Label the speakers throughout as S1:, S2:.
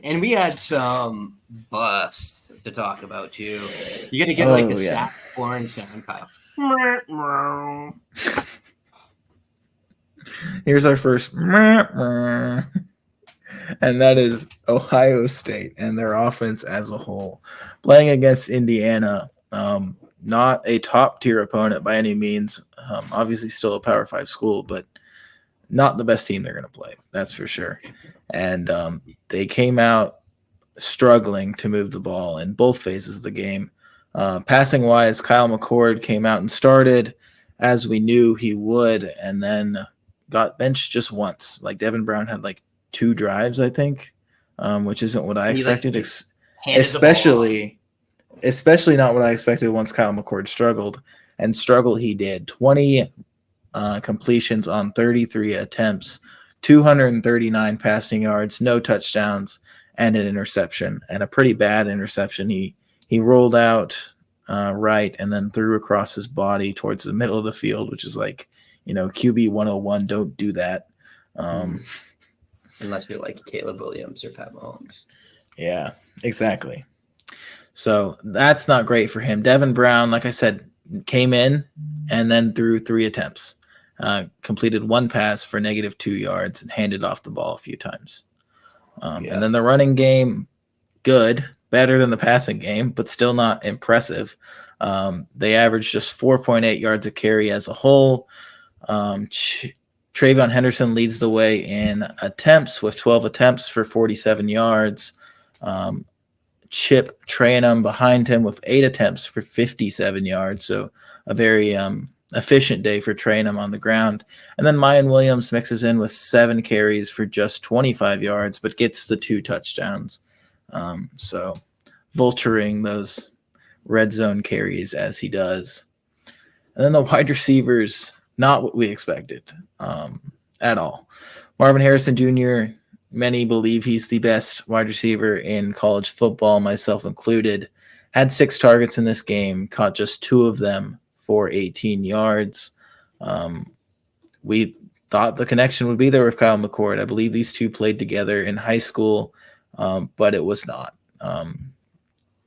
S1: right. And we had some busts to talk about too. You're gonna get like the saxophone sound, Kyle.
S2: Here's our first, and that is Ohio State and their offense as a whole. Playing against Indiana, not a top-tier opponent by any means. Obviously still a Power 5 school, but not the best team they're going to play. That's for sure. And they came out struggling to move the ball in both phases of the game. Passing-wise, Kyle McCord came out and started, as we knew he would, and then got benched just once. Like Devin Brown had like 2 drives, I think, which isn't what I expected. Especially not what I expected once Kyle McCord struggled. And struggle he did. 20 completions on 33 attempts, 239 passing yards, no touchdowns, and an interception, and a pretty bad interception. He rolled out right and then threw across his body towards the middle of the field, which is like, QB 101. Don't do that.
S1: Unless you're like Caleb Williams or Pat Mahomes.
S2: Yeah, exactly. So that's not great for him. Devin Brown, like I said, came in and then threw 3 attempts. Completed 1 pass for -2 yards and handed off the ball a few times. And then the running game, good, better than the passing game, but still not impressive. They averaged just 4.8 yards a carry as a whole. Travion Henderson leads the way in attempts with 12 attempts for 47 yards. Chip Trayanum behind him with 8 attempts for 57 yards. So a very efficient day for Trayanum on the ground. And then Mayan Williams mixes in with 7 carries for just 25 yards, but gets the 2 touchdowns. So vulturing those red zone carries as he does. And then the wide receivers, not what we expected at all. Marvin Harrison Jr., many believe he's the best wide receiver in college football, myself included. Had 6 targets in this game, caught just 2 of them for 18 yards. We thought the connection would be there with Kyle McCord. I believe these two played together in high school, but it was not.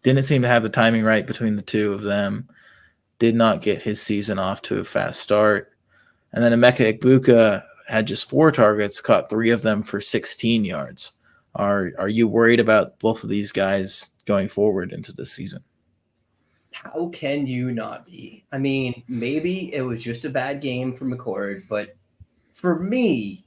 S2: Didn't seem to have the timing right between the two of them. Did not get his season off to a fast start. And then Emeka Egbuka had just 4 targets, caught 3 of them for 16 yards. Are you worried about both of these guys going forward into this season?
S1: How can you not be? I mean, maybe it was just a bad game for McCord, but for me,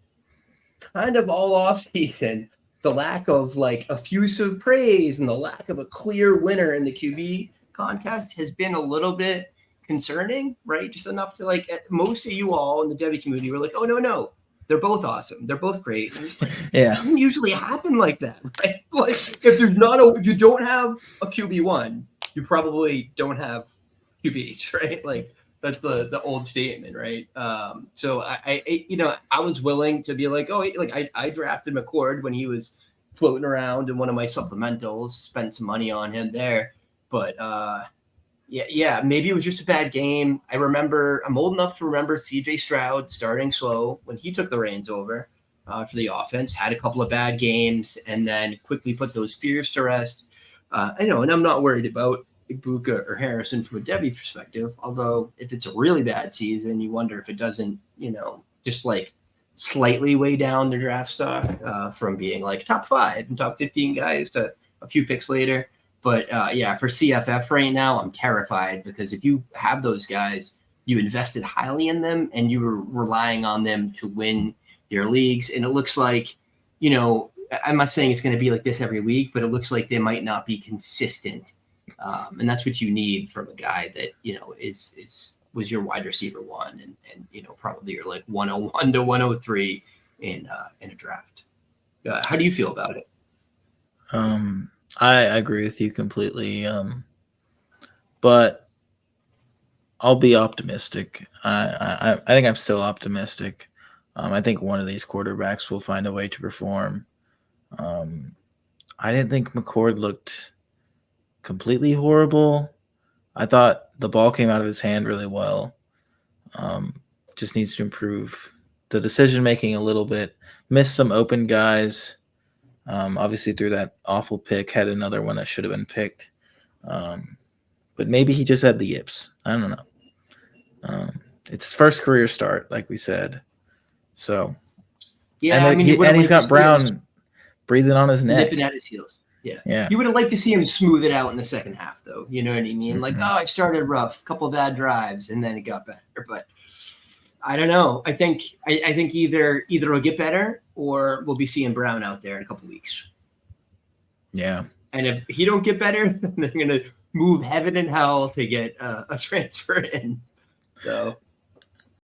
S1: kind of all off season, the lack of like effusive praise and the lack of a clear winner in the QB contest has been a little bit concerning, right? Just enough to like most of you all in the Debbie community were like, oh no, they're both awesome, they're both great. And just like,
S2: yeah,
S1: it doesn't usually happen like that, right? Like if you don't have a QB1, you probably don't have QBs, right? Like that's the old statement, right? So I was willing to be like, I drafted McCord when he was floating around in one of my supplementals, spent some money on him there, but yeah, maybe it was just a bad game. I'm old enough to remember CJ Stroud starting slow when he took the reins over for the offense, had a couple of bad games, and then quickly put those fears to rest. And I'm not worried about Egbuka or Harrison from a Debbie perspective, although if it's a really bad season, you wonder if it doesn't, just like slightly weigh down their draft stock from being like top 5 and top 15 guys to a few picks later. But for CFF right now, I'm terrified because if you have those guys, you invested highly in them and you were relying on them to win your leagues. And it looks like, I'm not saying it's going to be like this every week, but it looks like they might not be consistent. And that's what you need from a guy that, was your wide receiver 1 and probably you're like 101 to 103 in a draft. How do you feel about it?
S2: I agree with you completely. But I'll be optimistic. I think I'm still optimistic. I think one of these quarterbacks will find a way to perform. I didn't think McCord looked completely horrible. I thought the ball came out of his hand really well. Just needs to improve the decision making a little bit. Missed some open guys. Obviously, through that awful pick, had another one that should have been picked. But maybe he just had the yips. I don't know. It's his first career start, like we said. So,
S1: Yeah, I mean,
S2: he's got Brown breathing on his neck,
S1: nipping at his heels.
S2: Yeah.
S1: You would have liked to see him smooth it out in the second half, though. You know what I mean? Like,
S2: Mhm.
S1: it started rough, a couple of bad drives, and then it got better. But I don't know. I think either it'll get better or we'll be seeing Brown out there in a couple of weeks.
S2: Yeah.
S1: And if he don't get better, then they're gonna move heaven and hell to get a transfer in. So